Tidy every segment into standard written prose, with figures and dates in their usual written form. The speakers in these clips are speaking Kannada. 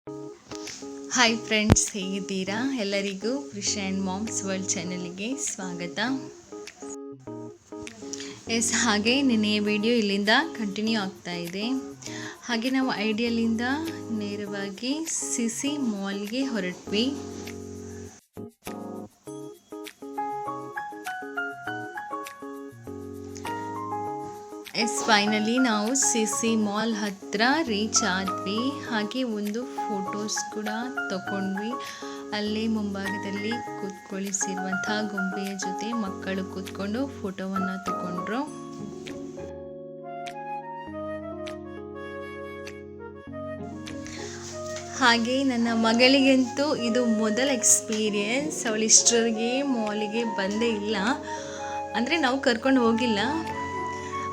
ಹಾಯ್ ಫ್ರೆಂಡ್ಸ್, ಹೇಗಿದ್ದೀರಾ? ಎಲ್ಲರಿಗೂ ಕೃಷಿ ಆ್ಯಂಡ್ ಮಾಮ್ಸ್ ವರ್ಲ್ಡ್ ಚಾನಲ್ಗೆ ಸ್ವಾಗತ. ಹಾಗೆ ನಿನ್ನೆಯ ವಿಡಿಯೋ ಇಲ್ಲಿಂದ ಕಂಟಿನ್ಯೂ ಆಗ್ತಾ ಇದೆ. ಹಾಗೆ ನಾವು ಐಡಿಯಲಿಂದ ನೇರವಾಗಿ ಸಿಸಿ ಮಾಲ್ಗೆ ಹೊರಟ್ವಿ. ಫೈನಲಿ ನಾವು ಸಿಸಿ ಮಾಲ್ ಹತ್ರ ರೀಚ್ ಆದ್ವಿ. ಹಾಗೆ ಒಂದು ಫೋಟೋಸ್ ಕೂಡ ತಗೊಂಡ್ವಿ. ಅಲ್ಲೇ ಮುಂಭಾಗದಲ್ಲಿ ಕೂತ್ಕೊಳ್ಳಿಸಿರುವಂತಹ ಗೊಂಬೆಯ ಜೊತೆ ಮಕ್ಕಳು ಕೂತ್ಕೊಂಡು ಫೋಟೋವನ್ನು ತಗೊಂಡ್ರು. ಹಾಗೆ ನನ್ನ ಮಗಳಿಗಂತೂ ಇದು ಮೊದಲ ಎಕ್ಸ್ಪೀರಿಯನ್ಸ್. ಅವಳು ಇಷ್ಟರಿಗೆ ಮಾಲಿಗೆ ಬಂದೇ ಇಲ್ಲ, ಅಂದರೆ ನಾವು ಕರ್ಕೊಂಡು ಹೋಗಿಲ್ಲ.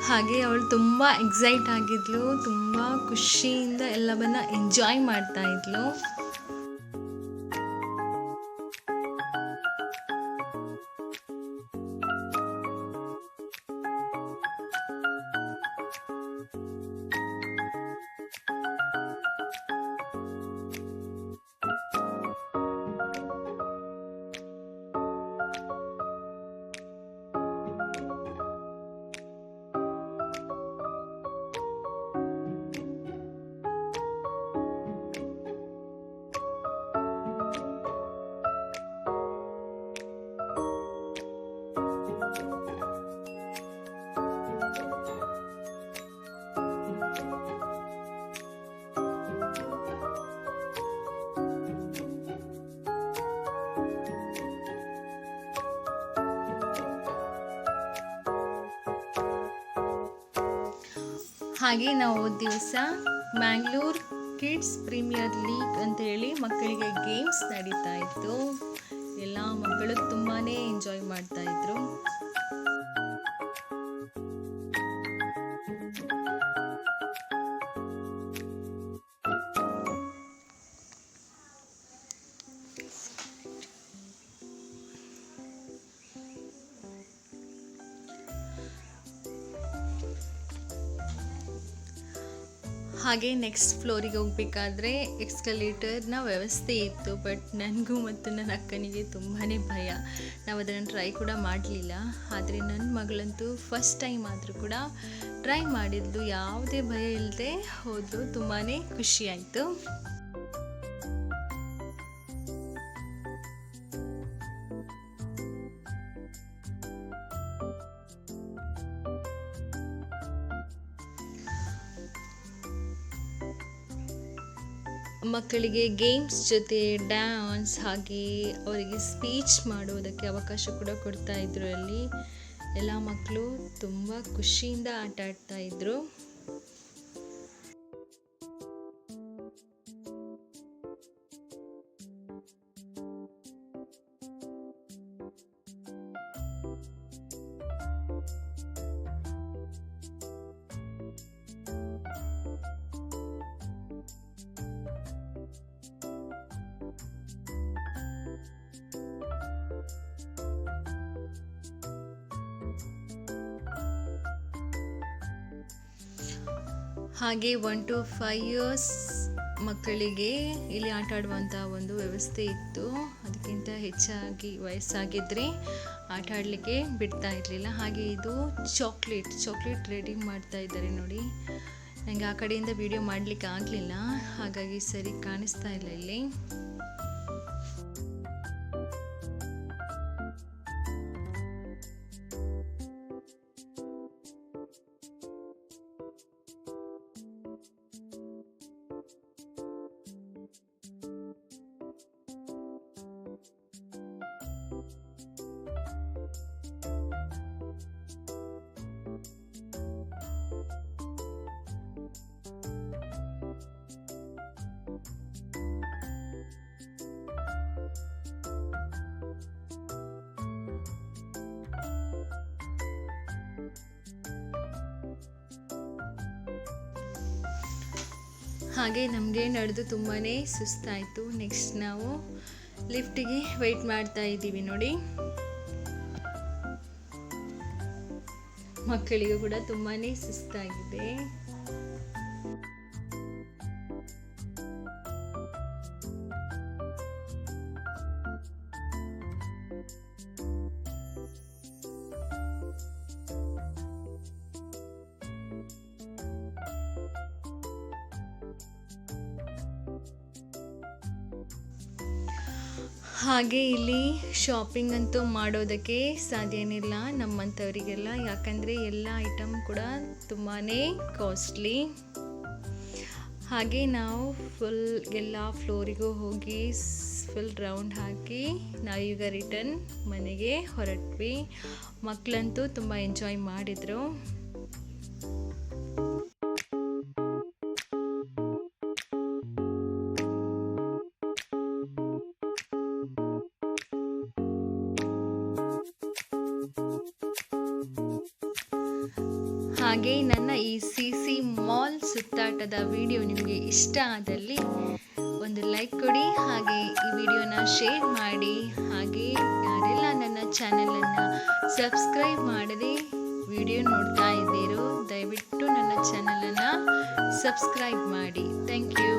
ಹಾಗೆ ಅವಳು ತುಂಬ ಎಕ್ಸೈಟ್ ಆಗಿದ್ಲು, ತುಂಬ ಖುಷಿಯಿಂದ ಎಲ್ಲವನ್ನ ಎಂಜಾಯ್ ಮಾಡ್ತಾ ಇದ್ಲು. ಹಾಗೆ ನಾವು ದಿವಸ ಮ್ಯಾಂಗ್ಳೂರ್ ಕಿಡ್ಸ್ ಪ್ರೀಮಿಯರ್ ಲೀಗ್ ಅಂತ ಹೇಳಿ ಮಕ್ಕಳಿಗೆ ಗೇಮ್ಸ್ ನಡೀತಾ ಇತ್ತು. ಎಲ್ಲ ಮಕ್ಕಳು ತುಂಬಾ ಎಂಜಾಯ್ ಮಾಡ್ತಾ ಇದ್ರು. ಹಾಗೆ ನೆಕ್ಸ್ಟ್ ಫ್ಲೋರಿಗೆ ಹೋಗಬೇಕಾದ್ರೆ ಎಕ್ಸ್ಕಲೇಟರ್ನ ವ್ಯವಸ್ಥೆ ಇತ್ತು. ಬಟ್ ನನಗೂ ಮತ್ತು ನನ್ನ ಅಕ್ಕನಿಗೆ ತುಂಬಾ ಭಯ. ನಾವು ಅದನ್ನು ಟ್ರೈ ಕೂಡ ಮಾಡಲಿಲ್ಲ. ಆದರೆ ನನ್ನ ಮಗಳಂತೂ ಫಸ್ಟ್ ಟೈಮ್ ಆದರೂ ಕೂಡ ಟ್ರೈ ಮಾಡಿದ್ಲು, ಯಾವುದೇ ಭಯ ಇಲ್ಲದೆ ಹೋದ್ಲು. ತುಂಬಾ ಖುಷಿ ಆಯಿತು. ಮಕ್ಕಳಿಗೆ ಗೇಮ್ಸ್ ಜೊತೆ ಡ್ಯಾನ್ಸ್ ಹಾಗೆ ಅವರಿಗೆ ಸ್ಪೀಚ್ ಮಾಡೋದಕ್ಕೆ ಅವಕಾಶ ಕೂಡ ಕೊಡ್ತಾ ಇದ್ರು. ಅಲ್ಲಿ ಎಲ್ಲ ಮಕ್ಕಳು ತುಂಬ ಖುಷಿಯಿಂದ ಆಟ ಆಡ್ತಾ ಇದ್ರು. ಹಾಗೆ 1 to 5 years ಮಕ್ಕಳಿಗೆ ಇಲ್ಲಿ ಆಟ ಆಡುವಂಥ ಒಂದು ವ್ಯವಸ್ಥೆ ಇತ್ತು. ಅದಕ್ಕಿಂತ ಹೆಚ್ಚಾಗಿ ವಯಸ್ಸಾಗಿದ್ದರೆ ಆಟ ಆಡಲಿಕ್ಕೆ ಬಿಡ್ತಾ ಇರಲಿಲ್ಲ. ಹಾಗೆ ಇದು ಚಾಕ್ಲೇಟ್ ರೆಡಿ ಮಾಡ್ತಾ ಇದ್ದಾರೆ ನೋಡಿ. ನನಗೆ ಆ ಕಡೆಯಿಂದ ವಿಡಿಯೋ ಮಾಡಲಿಕ್ಕೆ ಆಗಲಿಲ್ಲ, ಹಾಗಾಗಿ ಸರಿ ಕಾಣಿಸ್ತಾ ಇಲ್ಲ ಇಲ್ಲಿ. ಹಾಗೆ ನಮಗೆ ನಡೆದು ತುಂಬಾ ಸುಸ್ತಾಯಿತು. ನೆಕ್ಸ್ಟ್ ನಾವು ಲಿಫ್ಟಿಗೆ ವೆಯ್ಟ್ ಮಾಡ್ತಾ ಇದ್ದೀವಿ ನೋಡಿ. ಮಕ್ಕಳಿಗೂ ಕೂಡ ತುಂಬಾ ಸುಸ್ತಾಗಿದೆ. ಹಾಗೆ ಇಲ್ಲಿ ಶಾಪಿಂಗ್ ಅಂತೂ ಮಾಡೋದಕ್ಕೆ ಸಾಧ್ಯನಿಲ್ಲ ನಮ್ಮಂಥವರಿಗೆಲ್ಲ, ಯಾಕಂದರೆ ಎಲ್ಲ ಐಟಮ್ ಕೂಡ ತುಂಬಾ ಕಾಸ್ಟ್ಲಿ. ಹಾಗೆ ನಾವು ಫುಲ್ ಎಲ್ಲ ಫ್ಲೋರಿಗೂ ಹೋಗಿ ಫುಲ್ ರೌಂಡ್ ಹಾಕಿ ನಾವೀಗ ರಿಟರ್ನ್ ಮನೆಗೆ ಹೊರಟ್ವಿ. ಮಕ್ಕಳಂತೂ ತುಂಬ ಎಂಜಾಯ್ ಮಾಡಿದರು. ಹಾಗೆ ನನ್ನ ಈ CC ಮಾಲ್ ಸುತ್ತಾಟದ ವಿಡಿಯೋ ನಿಮಗೆ ಇಷ್ಟ ಆದಲ್ಲಿ ಒಂದು ಲೈಕ್ ಕೊಡಿ, ಹಾಗೆ ಈ ವಿಡಿಯೋನ ಶೇರ್ ಮಾಡಿ. ಹಾಗೆ ಯಾರೆಲ್ಲ ನನ್ನ ಚಾನೆಲನ್ನು ಸಬ್ಸ್ಕ್ರೈಬ್ ಮಾಡದೆ ವಿಡಿಯೋ ನೋಡ್ತಾ ಇದ್ದೀರೋ ದಯವಿಟ್ಟು ನನ್ನ ಚಾನೆಲನ್ನು ಸಬ್ಸ್ಕ್ರೈಬ್ ಮಾಡಿ. Thank you.